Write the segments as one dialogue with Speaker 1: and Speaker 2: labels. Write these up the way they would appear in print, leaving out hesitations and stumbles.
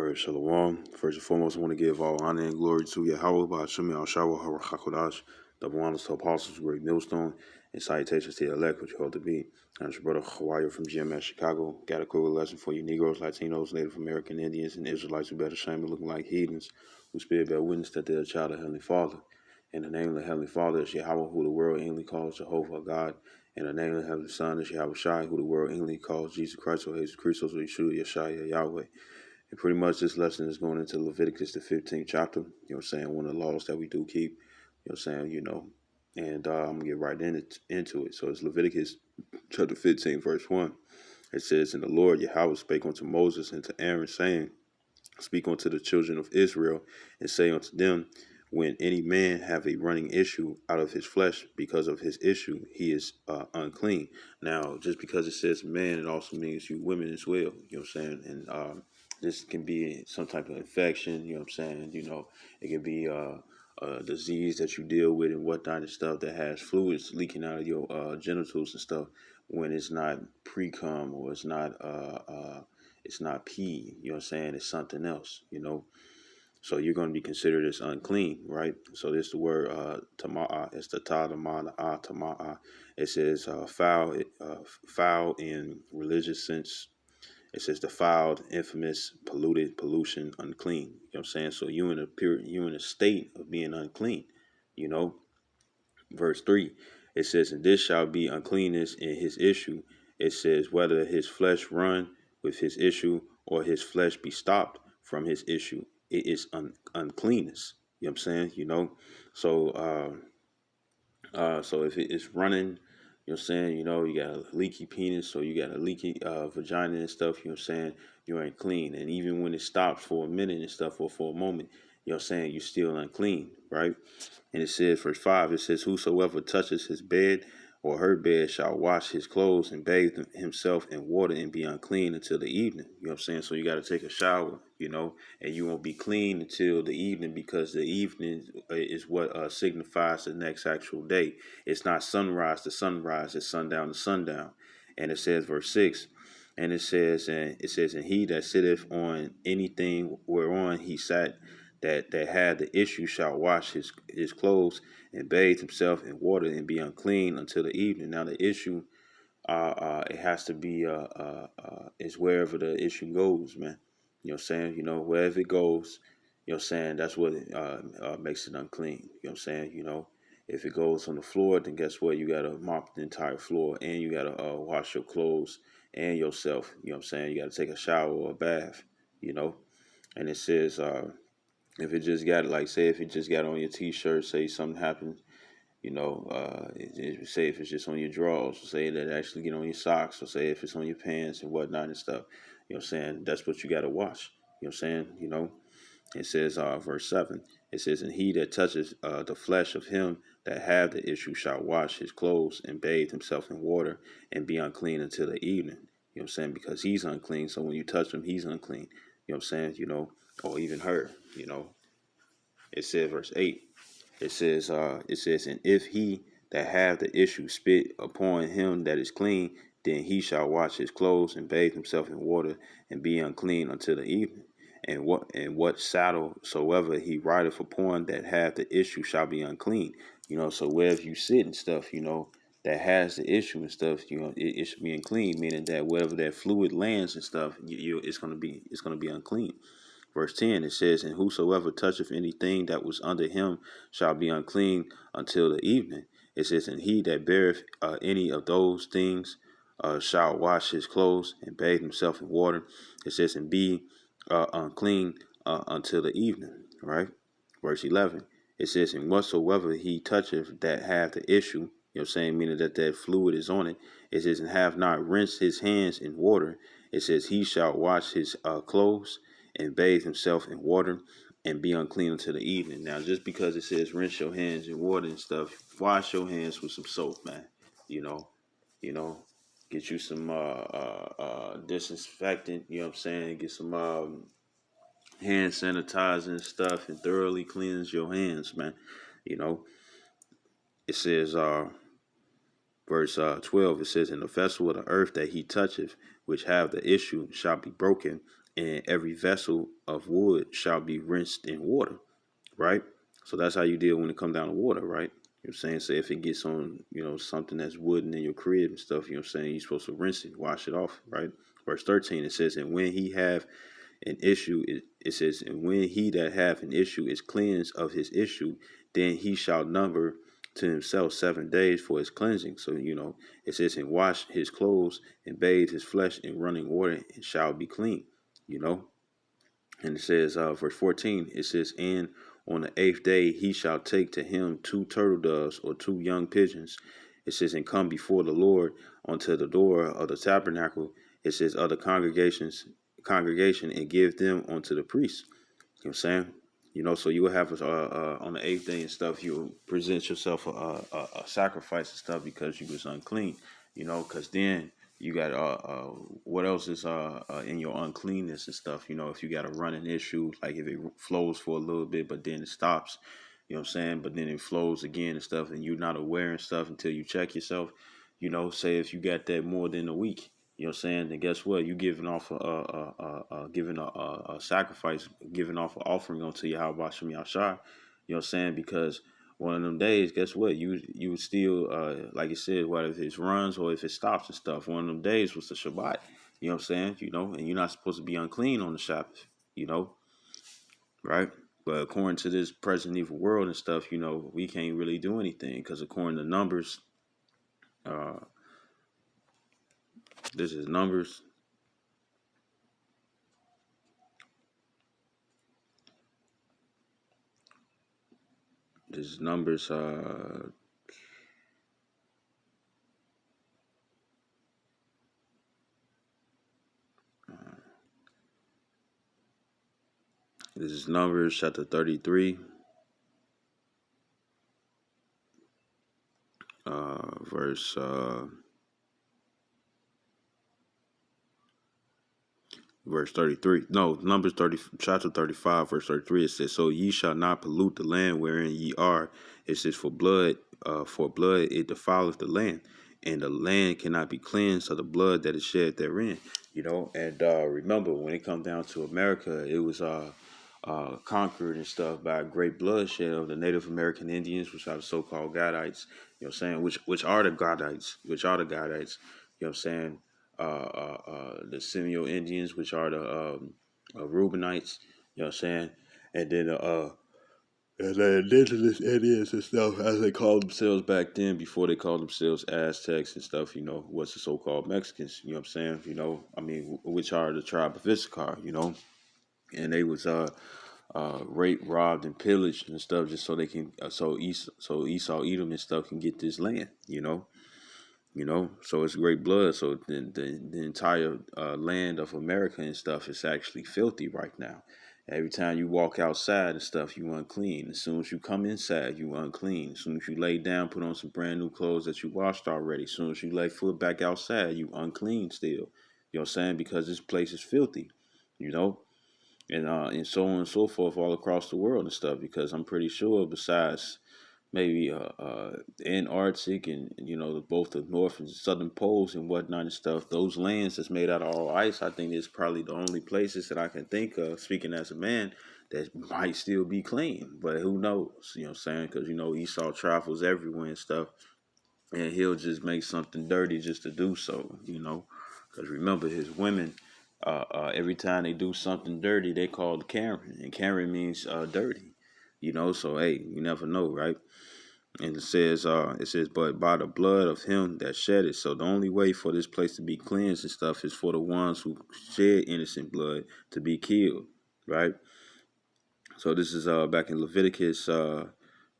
Speaker 1: All right, Shalom. First and foremost, I want to give all honor and glory to Yahweh, Ba'ashim Al-Shawa, HaRachakodash, double honors to apostles, great millstone, and salutations to the elect, which you hold to be. And your brother Hawaii from GMS Chicago. Got a quick lesson for you Negroes, Latinos, Native American Indians, and Israelites who better shame and looking like heathens, who spirit bear witness that they're a child of Heavenly Father. In the name of the Heavenly Father is Yahweh, who the world English calls Jehovah God. In the name of the Heavenly Son is Yahweh Shai, who the world English calls Jesus Christ, or Jesus Christos, or Yeshua, Yeshua, Yahweh. And pretty much this lesson is going into Leviticus, the 15th chapter, one of the laws that we do keep, and I'm going to get right into it. So it's Leviticus chapter 15, verse 1. It says, "And the Lord Yahweh spake unto Moses and to Aaron, saying, Speak unto the children of Israel, and say unto them, When any man have a running issue out of his flesh because of his issue, he is unclean." Now, just because it says man, it also means you women as well, And this can be some type of infection, It can be a disease that you deal with and whatnot and stuff that has fluids leaking out of your genitals and stuff when it's not pre-cum or it's not pee, it's something else, So you're going to be considered as unclean, right? So this is the word tama'ah. It's the ta'ama'ah, tama'ah. It says foul in religious sense. It says defiled, infamous, polluted, pollution, unclean. You know what I'm saying? So you in a state of being unclean, you know. Verse 3, it says, "And this shall be uncleanness in his issue." It says, whether his flesh run with his issue or his flesh be stopped from his issue, it is uncleanness. You know what I'm saying? So if it is running, you got a leaky penis or you got a leaky vagina and stuff, you ain't clean. And even when it stops for a minute and stuff or for a moment, you're still unclean, right? And it says, verse 5, it says, "Whosoever touches his bed or her bed shall wash his clothes and bathe himself in water and be unclean until the evening." You know what I'm saying? So you got to take a shower, and you won't be clean until the evening, because the evening is what signifies the next actual day. It's not sunrise to sunrise, it's sundown to sundown. And it says, verse 6, and it says, "And he that sitteth on anything whereon he sat, that had the issue shall wash his clothes and bathe himself in water and be unclean until the evening." Now the issue, it has to be is wherever the issue goes, man. You know what I'm saying? Wherever it goes, that's what makes it unclean. You know what I'm saying? If it goes on the floor, then guess what? You gotta mop the entire floor, and you gotta wash your clothes and yourself. You know what I'm saying? You gotta take a shower or a bath. And it says, if it just got, like, say if it just got on your t-shirt, say something happened, say if it's just on your drawers, say that actually get on your socks, or say if it's on your pants and whatnot and stuff, that's what you got to wash. It says, verse 7, it says, "And he that touches the flesh of him that have the issue shall wash his clothes and bathe himself in water and be unclean until the evening." You know what I'm saying? Because he's unclean, so when you touch him, he's unclean. You know what I'm saying? Or even her, It says, verse 8, it says, "And if he that have the issue spit upon him that is clean, then he shall wash his clothes and bathe himself in water and be unclean until the evening. And what saddle soever he rideth upon that hath the issue shall be unclean." So wherever you sit and stuff, that has the issue and stuff, it should be unclean, meaning that wherever that fluid lands and stuff, it's gonna be unclean. Verse 10, it says, "And whosoever toucheth anything that was under him shall be unclean until the evening." It says, "And he that beareth any of those things shall wash his clothes and bathe himself in water." It says, "And be unclean until the evening." Right? Verse 11, it says, "And whatsoever he toucheth that hath the issue," meaning that fluid is on it. It says, "And have not rinsed his hands in water." It says, "He shall wash his clothes and bathe himself in water and be unclean until the evening." Now, just because it says rinse your hands in water and stuff, wash your hands with some soap, man. You know, you know, get you some disinfectant. You know what I'm saying? Get some hand sanitizer and stuff, and thoroughly cleanse your hands, man. It says, verse 12, it says, "And the vessel of the earth that he toucheth, which have the issue, shall be broken, and every vessel of wood shall be rinsed in water, right? So that's how you deal when it comes down to water, right? You know what I'm saying? So if it gets on, something that's wooden in your crib and stuff, what I'm saying, you're supposed to rinse it, wash it off, right? Verse 13, it says, and when he have an issue, it says, and when he that hath an issue is cleansed of his issue, then he shall number to himself 7 days for his cleansing. So, it says, and wash his clothes and bathe his flesh in running water and shall be clean, you know. And it says, verse 14, it says, and on the 8th day he shall take to him 2 turtle doves or 2 young pigeons. It says, and come before the Lord unto the door of the tabernacle. It says, of the congregation, and give them unto the priest. You know what I'm saying? So you will have on the 8th day and stuff, you present yourself a sacrifice and stuff because you was unclean. Because then you got what else is in your uncleanness and stuff. If you got a running issue, like if it flows for a little bit, but then it stops. You know what I'm saying? But then it flows again and stuff, and you're not aware and stuff until you check yourself. Say if you got that more than a week. You know what I'm saying? Then guess what? You giving off a sacrifice, giving off an offering unto Yahweh Shem Yahshua. You know what I'm saying? Because one of them days, guess what? You would still, like you said, whether if it runs or if it stops and stuff. One of them days was the Shabbat. You know what I'm saying? And you're not supposed to be unclean on the Sabbath. Right? But according to this present evil world and stuff, we can't really do anything because according to Numbers, uh, this is Numbers. This is Numbers. This is Numbers chapter 33, verse verse 33. No, Numbers 30, chapter 35, verse 33. It says, so ye shall not pollute the land wherein ye are. It says, for blood it defileth the land, and the land cannot be cleansed of the blood that is shed therein. And remember, when it comes down to America, it was conquered and stuff by great bloodshed of the Native American Indians, which are the so-called Gadites. You know what I'm saying? Which are the Gadites? Which are the Gadites? You know what I'm saying? The Seminole Indians, which are the Reubenites. You know what I'm saying? And then the indigenous Indians and stuff, as they called themselves back then, before they called themselves Aztecs and stuff, what's the so-called Mexicans, you know what I'm saying? Which are the tribe of Issachar, and they was raped, robbed, and pillaged and stuff just so they can, so Esau, Edom and stuff can get this land. So it's great blood. So the entire land of America and stuff is actually filthy right now. Every time you walk outside and stuff, you unclean. As soon as you come inside, you unclean. As soon as you lay down, put on some brand new clothes that you washed already. As soon as you lay foot back outside, you unclean still. You know what I'm saying? Because this place is filthy, you know? And so on and so forth all across the world and stuff. Because I'm pretty sure besides maybe Antarctic and both the north and southern poles and whatnot and stuff. Those lands that's made out of all ice, I think is probably the only places that I can think of. Speaking as a man, that might still be clean, but who knows? You know what I'm saying? Because Esau travels everywhere and stuff, and he'll just make something dirty just to do so. Because remember his women. Every time they do something dirty, they call it Karen, and Karen means dirty. So hey, you never know, right? And it says, but by the blood of him that shed it. So the only way for this place to be cleansed and stuff is for the ones who shed innocent blood to be killed, right? So this is back in Leviticus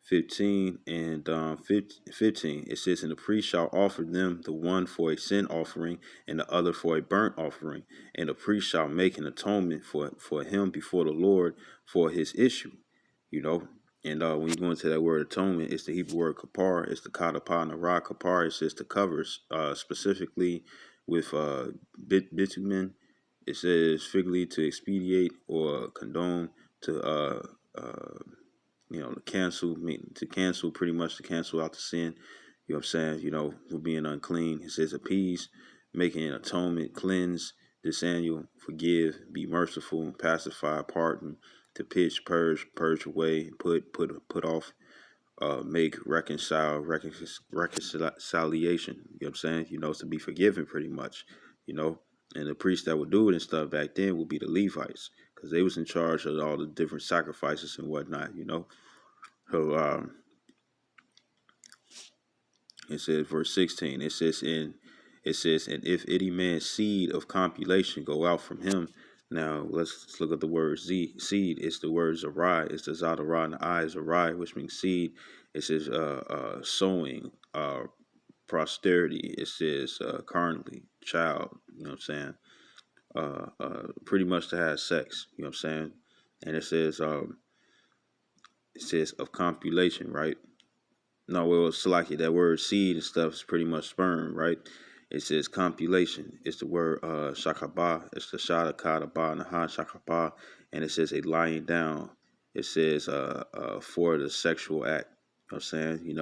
Speaker 1: 15 and 15. It says, and the priest shall offer them the one for a sin offering and the other for a burnt offering. And the priest shall make an atonement for him before the Lord for his issue, you know. And when you go into that word atonement, it's the Hebrew word kapar. It's the katapa and the ra kapar. It says to cover, specifically with bitumen. It says figly to expedite or condone to cancel pretty much to cancel out the sin. You know what I'm saying? For being unclean. It says appease, making an atonement, cleanse, this annual, forgive, be merciful, pacify, pardon, to pitch, purge away, put off, make, reconciliation. You know what I'm saying? To be forgiven pretty much, you know. And the priests that would do it and stuff back then would be the Levites, because they was in charge of all the different sacrifices and whatnot. So it says verse 16. It says, and if any man's seed of compilation go out from him. Now let's look at the word seed. It's the word zarai. It's the zadarah and the I zarai, which means seed. It says sowing, prosperity. It says currently, child. You know what I'm saying? Pretty much to have sex. You know what I'm saying? And it says of compilation, right? No, well, it's like that word seed and stuff is pretty much sperm, right? It says compilation. It's the word shakaba. It's the shadakadaba and the ha shakaba. And it says a lying down. It says for the sexual act. You know what I'm saying?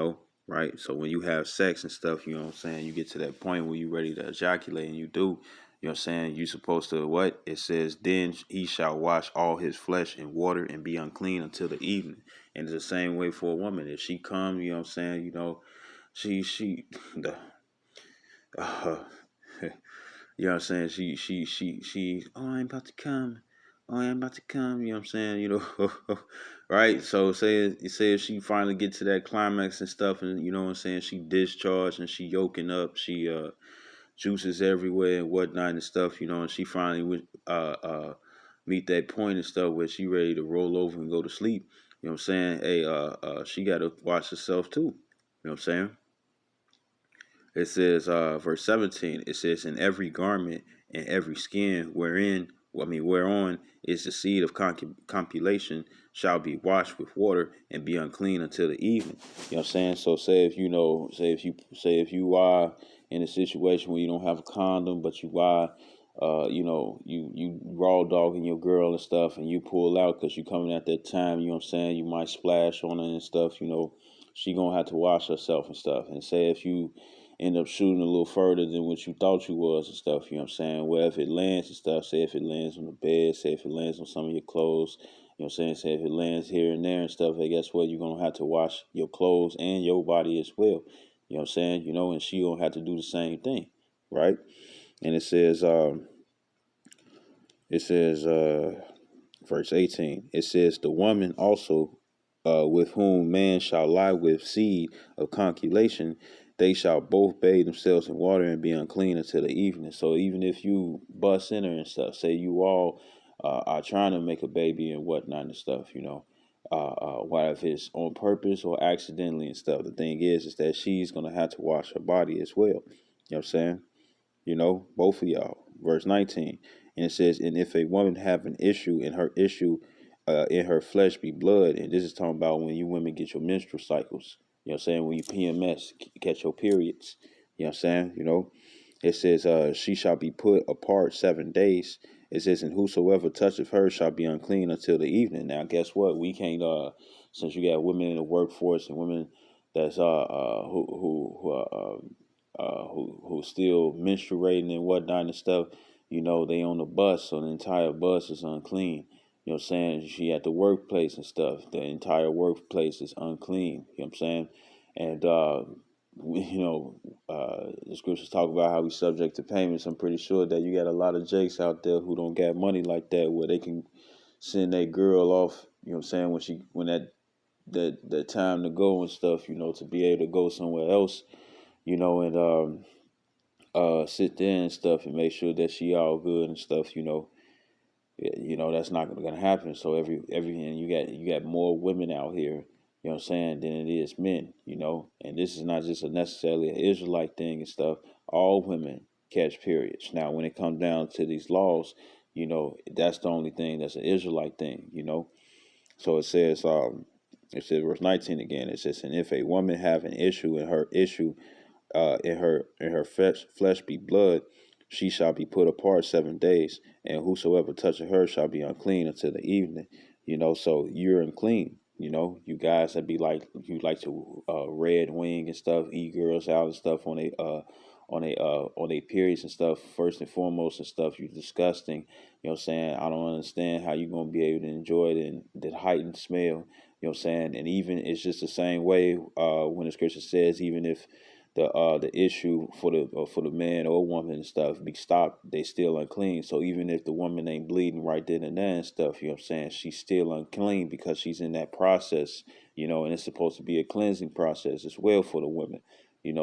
Speaker 1: Right? So when you have sex and stuff, you know what I'm saying, you get to that point where you're ready to ejaculate and you do, you know what I'm saying, you supposed to what? It says, then he shall wash all his flesh in water and be unclean until the evening. And it's the same way for a woman. If she come, you know what I'm saying, she the uh, you know what I'm saying, she oh, I'm about to come. Oh, I'm about to come, you know what I'm saying, right? So say if she finally get to that climax and stuff, and you know what I'm saying, she discharged and she yoking up, she juices everywhere and whatnot and stuff, and she finally would meet that point and stuff where she ready to roll over and go to sleep. You know what I'm saying? Hey, she got to watch herself too. You know what I'm saying? It says, verse 17. It says, "In every garment and every skin whereon is the seed of compilation shall be washed with water and be unclean until the evening." You know what I'm saying? So say if you are in a situation where you don't have a condom, but you are, you raw dogging your girl and stuff, and you pull out because you coming at that time. You know what I'm saying? You might splash on her and stuff. She gonna have to wash herself and stuff. And say if you end up shooting a little further than what you thought you was and stuff, you know what I'm saying? Well, if it lands and stuff, say if it lands on the bed, say if it lands on some of your clothes, you know what I'm saying? Say if it lands here and there and stuff, hey, guess what? You're going to have to wash your clothes and your body as well. You know what I'm saying? And she going to have to do the same thing, right? And it says, verse 18, it says, the woman also with whom man shall lie with seed of conculation, they shall both bathe themselves in water and be unclean until the evening. So even if you bust in her and stuff, say you all are trying to make a baby and whatnot and stuff, what if it's on purpose or accidentally and stuff? The thing is that she's going to have to wash her body as well. You know what I'm saying? Both of y'all. Verse 19. And it says, and if a woman have an issue and her issue in her flesh be blood, and this is talking about when you women get your menstrual cycles. You know what I'm saying? When you PMS, catch your periods. You know what I'm saying? It says, she shall be put apart 7 days. It says, and whosoever toucheth her shall be unclean until the evening. Now, guess what? We can't, since you got women in the workforce and women that's who still menstruating and whatnot and stuff, they on the bus, so the entire bus is unclean. You know what I'm saying? She at the workplace and stuff. The entire workplace is unclean. You know what I'm saying? And the scriptures talk about how we subject to payments. I'm pretty sure that you got a lot of jakes out there who don't got money like that, where they can send their girl off. You know what I'm saying? When that time to go and stuff. To be able to go somewhere else. And sit there and stuff and make sure that she all good and stuff. That's not gonna happen. So and you got more women out here, you know what I'm saying, than it is men, and this is not just necessarily an Israelite thing and stuff. All women catch periods. Now when it comes down to these laws, that's the only thing that's an Israelite thing, So it says verse 19 again, it says, and if a woman have an issue and her issue in her flesh be blood, she shall be put apart 7 days, and whosoever toucheth her shall be unclean until the evening. So you're unclean. You guys that be like, you like to red wing and stuff, eat girls out and stuff on a periods and stuff, first and foremost and stuff, you're disgusting. You know what I'm saying? I don't understand how you're gonna be able to enjoy it and that heightened smell. You know what I'm saying? And even it's just the same way when the scripture says, even if the issue for the man or woman and stuff be stopped, they still unclean. So even if the woman ain't bleeding right then and there and stuff, you know what I'm saying, she's still unclean because she's in that process, and it's supposed to be a cleansing process as well for the women.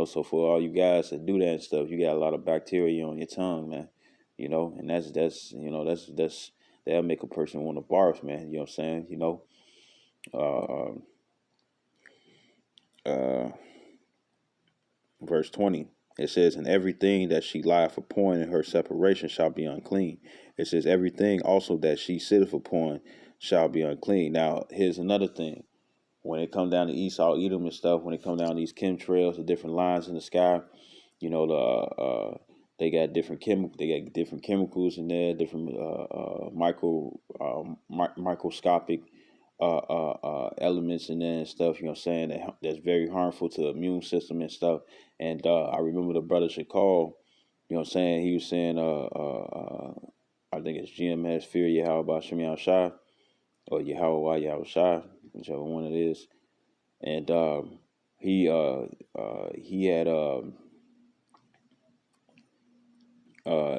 Speaker 1: So for all you guys that do that and stuff, you got a lot of bacteria on your tongue, man. And that's that'll make a person want to barf, man. You know what I'm saying? Uh, uh, Verse 20. It says, and everything that she lieth upon in her separation shall be unclean. It says, everything also that she sitteth upon shall be unclean. Now, here's another thing. When it come down to Esau, Edom and stuff, when it come down to these chemtrails, the different lines in the sky, they got different chemicals in there, different microscopic elements in there and stuff, you know what I'm saying, that's very harmful to the immune system and stuff. And I remember the brother Shakal, you know what I'm saying, he was saying, I think it's GMS, Fear Yahweh Shem Shai, or Yahweh Yahweh Shai, whichever one it is. And he had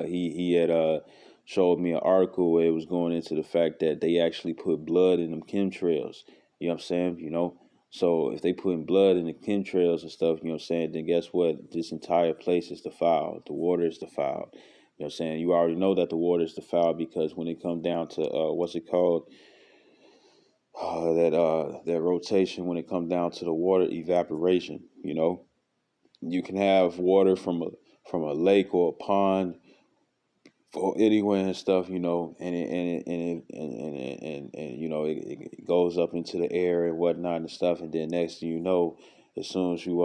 Speaker 1: he had showed me an article where it was going into the fact that they actually put blood in them chemtrails. You know what I'm saying? So if they put in blood in the chemtrails and stuff, you know what I'm saying, then guess what? This entire place is defiled. The water is defiled. You know what I'm saying? You already know that the water is defiled because when it comes down to what's it called? That rotation, when it comes down to the water evaporation, you can have water from a lake or a pond or anywhere and stuff, and it goes up into the air and whatnot and stuff, and then next thing you know, as soon as you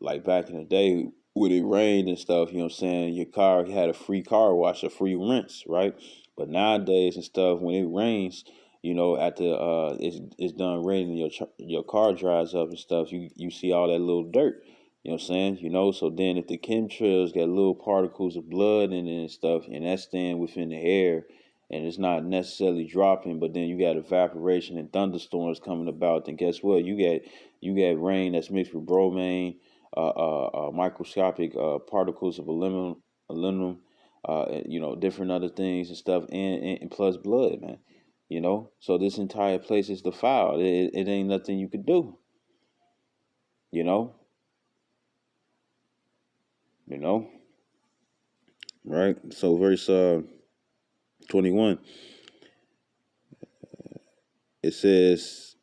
Speaker 1: like back in the day when it rained and stuff, you know what I'm saying, your car had a free car wash, a free rinse, right? But nowadays and stuff, when it rains, after it's done raining, your car dries up and stuff, you see all that little dirt. You know what I'm saying? So then if the chemtrails got little particles of blood in it and stuff, and that's staying within the air, and it's not necessarily dropping, but then you got evaporation and thunderstorms coming about, then guess what? You got rain that's mixed with bromine, microscopic particles of aluminum, different other things and stuff, and plus blood, man. So this entire place is defiled. It ain't nothing you could do. You know, you know. Right. So verse 21, it says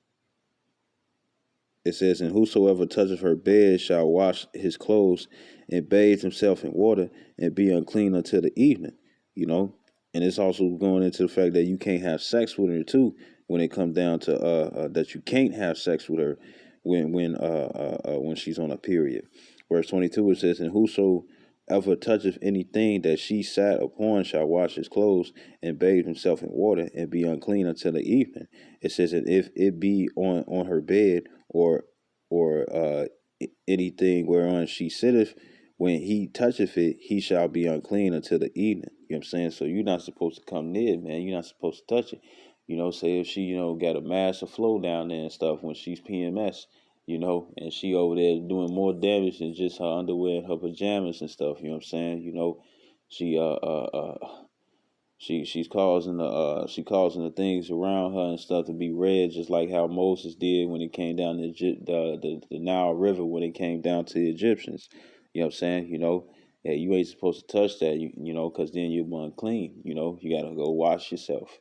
Speaker 1: and whosoever toucheth her bed shall wash his clothes and bathe himself in water and be unclean until the evening. You know, and it's also going into the fact that you can't have sex with her too. When it comes down to that you can't have sex with her when she's on a period. Verse 22, it says, and whosoever toucheth anything that she sat upon shall wash his clothes and bathe himself in water and be unclean until the evening. It says that if it be on her bed or anything whereon she sitteth, when he toucheth it, he shall be unclean until the evening. You know what I'm saying? So you're not supposed to come near it, man. You're not supposed to touch it. Say if she, got a massive flow down there and stuff when she's PMS, and she over there doing more damage than just her underwear and her pajamas and stuff, you know what I'm saying? She she's causing the things around her and stuff to be red, just like how Moses did when it came down to the Nile River when it came down to the Egyptians. You know what I'm saying? Yeah, you ain't supposed to touch that. Because then you're unclean. You gotta go wash yourself.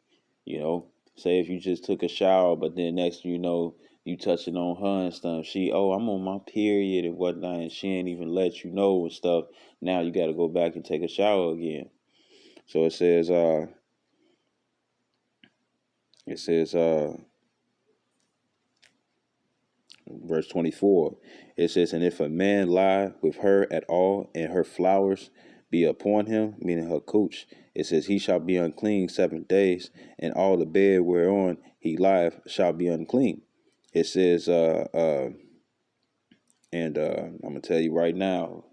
Speaker 1: Say if you just took a shower, but then next thing you know, you touching on her and stuff. I'm on my period and whatnot, and she ain't even let you know and stuff. Now you gotta go back and take a shower again. So it says, verse 24, it says, and if a man lie with her at all, and her flowers be upon him, meaning her cooch, it says, he shall be unclean 7 days, and all the bed whereon he lieth shall be unclean. It says, and I'm going to tell you right now,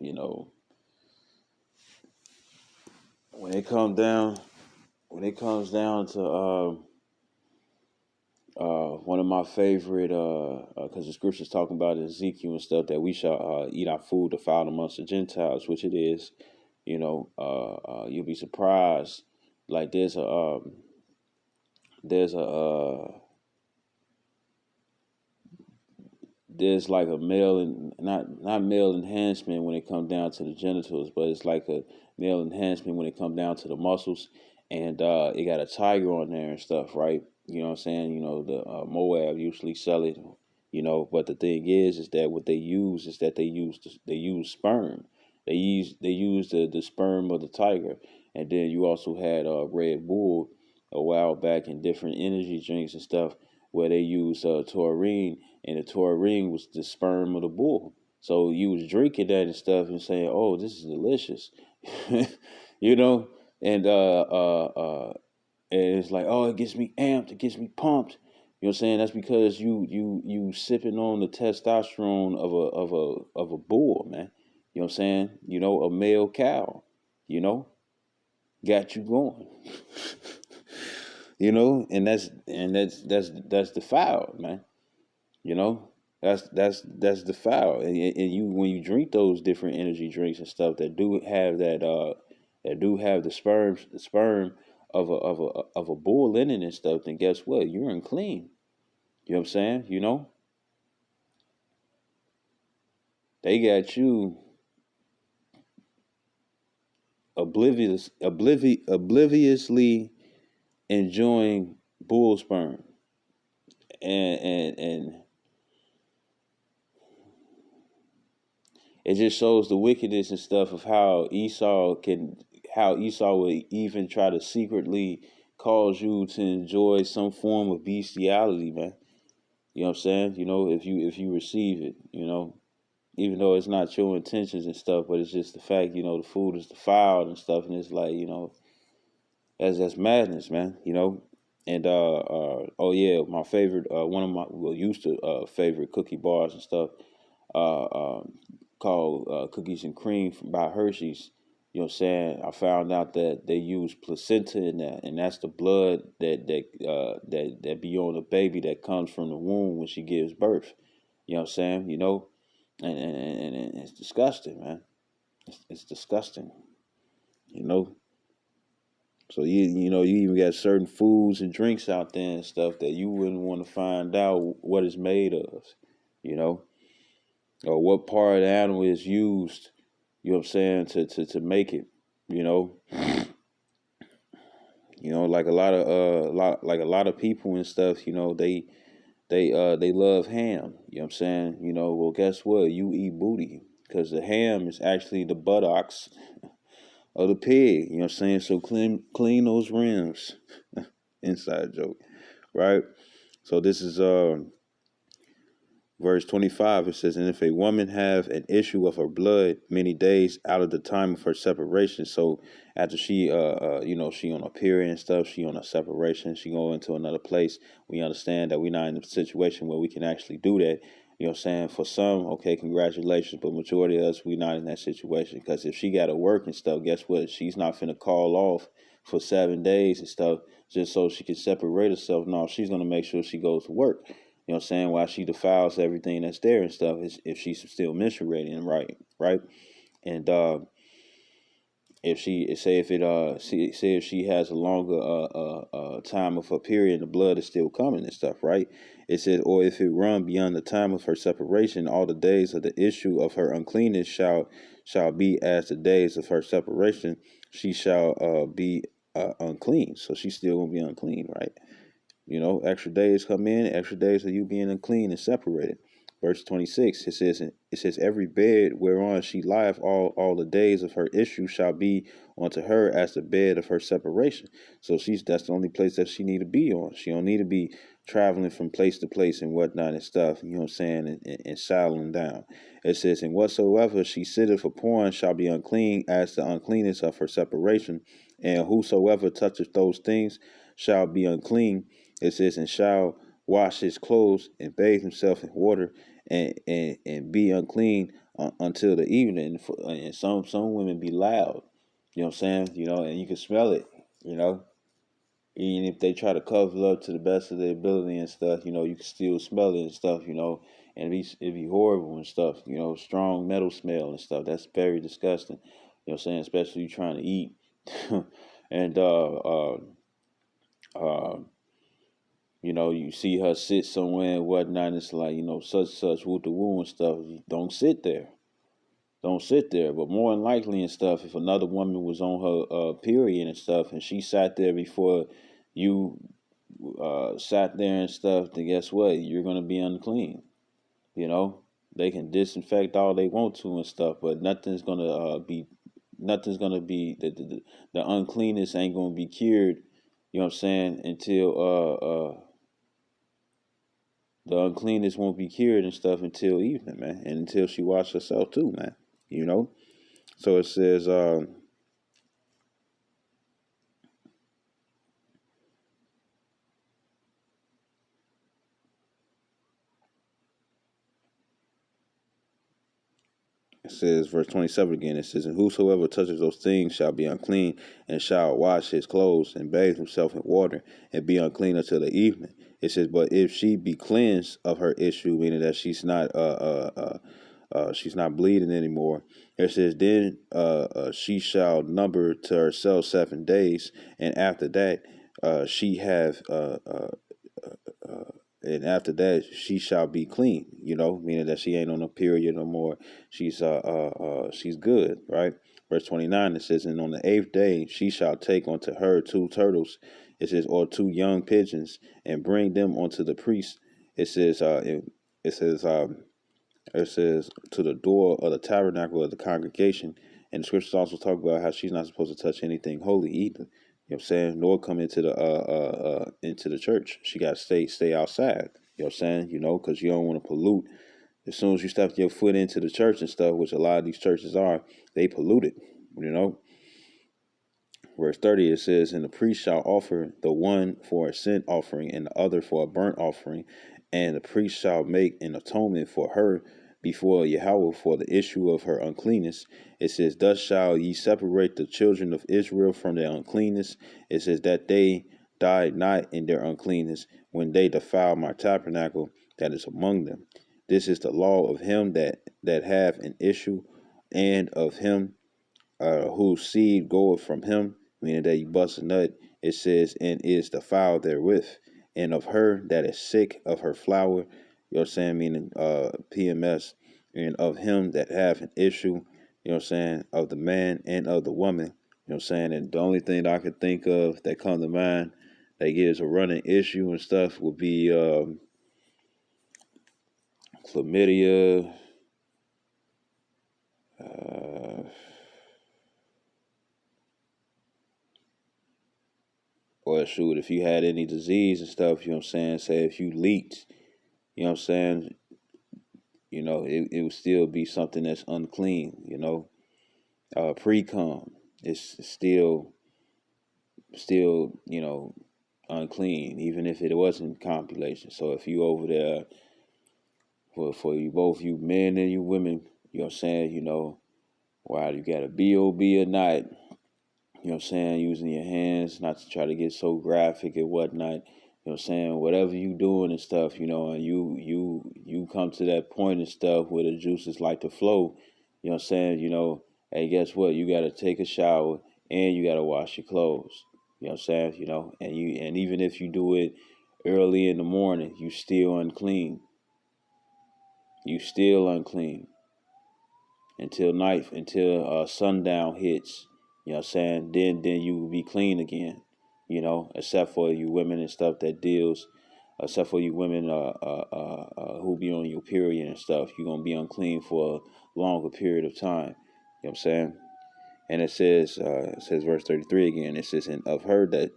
Speaker 1: when it comes down when it comes down to one of my favorite, because the scriptures talking about Ezekiel and stuff that we shall eat our food defiled amongst the Gentiles, which it is. You'll be surprised. Like there's a there's like a male and not male enhancement when it comes down to the genitals, but it's like a male enhancement when it comes down to the muscles, and it got a tiger on there and stuff, right? You know what I'm saying? The Moab usually sell it, but the thing is that what they use is that they use sperm. They use the sperm of the tiger, and then you also had Red Bull a while back in different energy drinks and stuff where they use taurine, and the taurine was the sperm of the bull. So you was drinking that and stuff and saying, "Oh, this is delicious," you know, and and it's like, "Oh, it gets me amped, it gets me pumped." You know what I'm saying? That's because you sipping on the testosterone of a bull, man. You know what I'm saying? A male cow. You know, got you going. And that's defiled, man. You know, that's defiled, and you when you drink those different energy drinks and stuff that do have the sperm of a bull in it and stuff, then guess what? You're unclean. You know what I'm saying? They got you obliviously enjoying bull sperm, and it just shows the wickedness and stuff of how Esau would even try to secretly cause you to enjoy some form of bestiality, man. You know what I'm saying? If you receive it, even though it's not your intentions and stuff, but it's just the fact, the food is defiled and stuff, and it's like, that's madness, man. And oh yeah, my favorite, one of my used to favorite cookie bars and stuff, uh, called Cookies and Cream by Hershey's. You know what I'm saying? I found out that they use placenta in that, and that's the blood that be on the baby that comes from the womb when she gives birth. You know what I'm saying? And it's disgusting, man. It's disgusting. You know. So you even got certain foods and drinks out there and stuff that you wouldn't want to find out what it's made of. You know, or what part of the animal is used, what I'm saying, to make it, you know. Like a lot of people and stuff, they love ham, what I'm saying? Well, guess what? You eat booty because the ham is actually the buttocks of the pig, what I'm saying? So clean those rims. Inside joke, right? So this is Verse 25, it says, "And if a woman have an issue of her blood many days out of the time of her separation," so after she, she on a period and stuff, she on a separation, she go into another place, we understand that we're not in a situation where we can actually do that. You know what I'm saying? For some, okay, congratulations, but majority of us, we not in that situation, because if she got to work and stuff, guess what? She's not finna call off for 7 days and stuff just so she can separate herself. No, she's going to make sure she goes to work. You know what I'm saying? Why she defiles everything that's there and stuff is if she's still menstruating, right? And if she say if it say if she has a longer time of her period, the blood is still coming and stuff, right? It said, or if it run beyond the time of her separation, all the days of the issue of her uncleanness shall be as the days of her separation. She shall be unclean. So she's still gonna be unclean, right? Extra days come in, extra days of you being unclean and separated. Verse 26, it says, "Every bed whereon she lieth all the days of her issue shall be unto her as the bed of her separation." So that's the only place that she need to be on. She don't need to be traveling from place to place and whatnot and stuff, you know what I'm saying, and settling down. It says, "And whatsoever she sitteth upon shall be unclean as the uncleanness of her separation, and whosoever toucheth those things shall be unclean." It says, "And shall wash his clothes and bathe himself in water and be unclean until the evening." And some women be loud. You know what I'm saying? And you can smell it, you know. Even if they try to cover it up to the best of their ability and stuff, you can still smell it and stuff, and it be horrible and stuff, strong metal smell and stuff. That's very disgusting. You know what I'm saying? Especially you trying to eat. and uh you see her sit somewhere and whatnot, and it's like, such with the woo and stuff. Don't sit there. Don't sit there. But more than likely and stuff, if another woman was on her period and stuff, and she sat there before you sat there and stuff, then guess what? You're gonna be unclean. You know, they can disinfect all they want to and stuff, but nothing's gonna be the uncleanness ain't gonna be cured. You know what I'm saying? Until the uncleanness won't be cured and stuff until evening, man, and until she washes herself too, man. You know. So it says. It says, verse 27 again, it says, and whosoever touches those things shall be unclean, and shall wash his clothes, and bathe himself in water, and be unclean until the evening. It says, but if she be cleansed of her issue, meaning that she's not bleeding anymore, it says, then she shall number to herself 7 days, and after that she have and after that she shall be clean, meaning that she ain't on a period no more. She's good, right? Verse 29, it says, and on the 8th day she shall take unto her 2 turtles, it says, or 2 young pigeons, and bring them unto the priest. It says it says it says to the door of the tabernacle of the congregation. And the scriptures also talk about how she's not supposed to touch anything holy either. You know what I'm saying? Nor come into the church. She got to stay outside. You know what I'm saying? Because you don't want to pollute. As soon as you step your foot into the church and stuff, which a lot of these churches are, they polluted. You know. Verse 30, it says, and the priest shall offer the one for a sin offering and the other for a burnt offering, and the priest shall make an atonement for her before Yahweh for the issue of her uncleanness. It says, thus shall ye separate the children of Israel from their uncleanness. It says that they died not in their uncleanness when they defile my tabernacle that is among them. This is the law of him that have an issue, and of him whose seed goeth from him, meaning that you bust a nut. It says, and is defiled therewith, and of her that is sick of her flower, you know what I'm saying, meaning PMS, and of him that have an issue, you know what I'm saying, of the man and of the woman, you know what I'm saying. And the only thing that I could think of that come to mind that gives a running issue and stuff would be chlamydia, or shoot, if you had any disease and stuff, you know what I'm saying, say if you leaked, you know what I'm saying, it would still be something that's unclean, pre-com is still, unclean, even if it wasn't compilation. So if you over there, for you both, you men and you women, you know what I'm saying, while you got a B.O.B. or not, you know what I'm saying, using your hands, not to try to get so graphic and whatnot. You know what I'm saying, whatever you doing and stuff, and you come to that point and stuff where the juices like to flow, you know what I'm saying, hey, guess what? You gotta take a shower and you gotta wash your clothes. You know what I'm saying, and even if you do it early in the morning, you still unclean. You still unclean until sundown hits. You know what I'm saying? Then you will be clean again. Except for you women and stuff that deals, except for you women who be on your period and stuff, you're gonna be unclean for a longer period of time. You know what I'm saying? And it says verse 33 again. It says, and of her that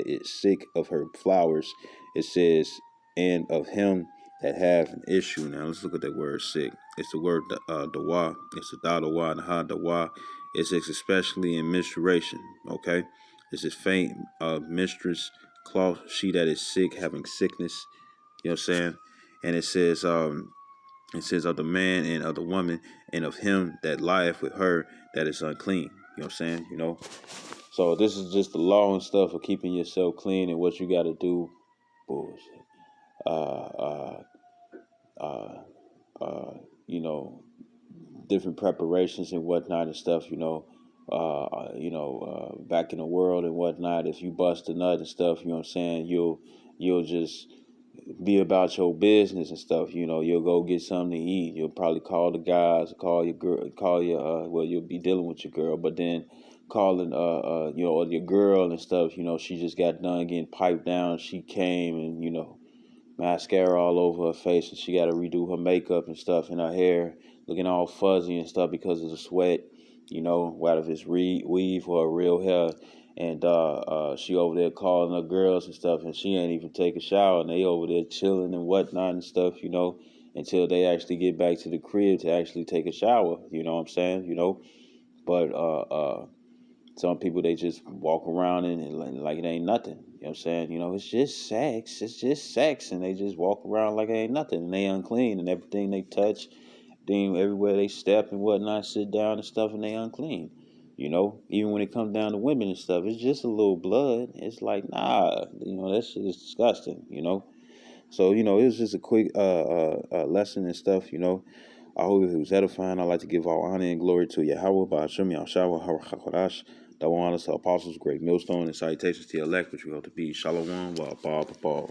Speaker 1: is sick of her flowers. It says, and of him that have an issue. Now let's look at that word sick. It's the word dawa. It's the dawa and ha dawa. It says especially in menstruation. Okay, this is faint mistress cloth. She that is sick, having sickness. You know what I'm saying? And it says of the man and of the woman and of him that lieth with her that is unclean. You know what I'm saying? You know. So this is just the law and stuff for keeping yourself clean and what you got to do. Bullshit. Uh, uh, you know, different preparations and whatnot and stuff. Back in the world and whatnot. If you bust a nut and stuff, you know what I'm saying. You'll just be about your business and stuff. You'll go get something to eat. You'll probably call the guys, call your girl, well, you'll be dealing with your girl, but then calling, your girl and stuff. She just got done getting piped down. She came and, mascara all over her face, and she got to redo her makeup and stuff, and her hair looking all fuzzy and stuff because of the sweat, whether if it's weave or real hair. And she over there calling her girls and stuff, and she ain't even take a shower, and they over there chilling and whatnot and stuff, until they actually get back to the crib to actually take a shower. You know what I'm saying? But some people, they just walk around and like it ain't nothing. You know what I'm saying? It's just sex. It's just sex, and they just walk around like it ain't nothing, and they unclean, and everything they touch, everywhere they step and whatnot, sit down and stuff, and they unclean. Even when it comes down to women and stuff, it's just a little blood. It's like, nah, that shit is disgusting. So it was just a quick lesson and stuff. I hope it was edifying. I'd like to give all honor and glory to Yahweh, Ba'ashem, Yahshua, HaRachakodash, Dawan, the apostles, great millstone, and salutations to the elect, which we hope to be. Shalom, wa, ba, ba, ba.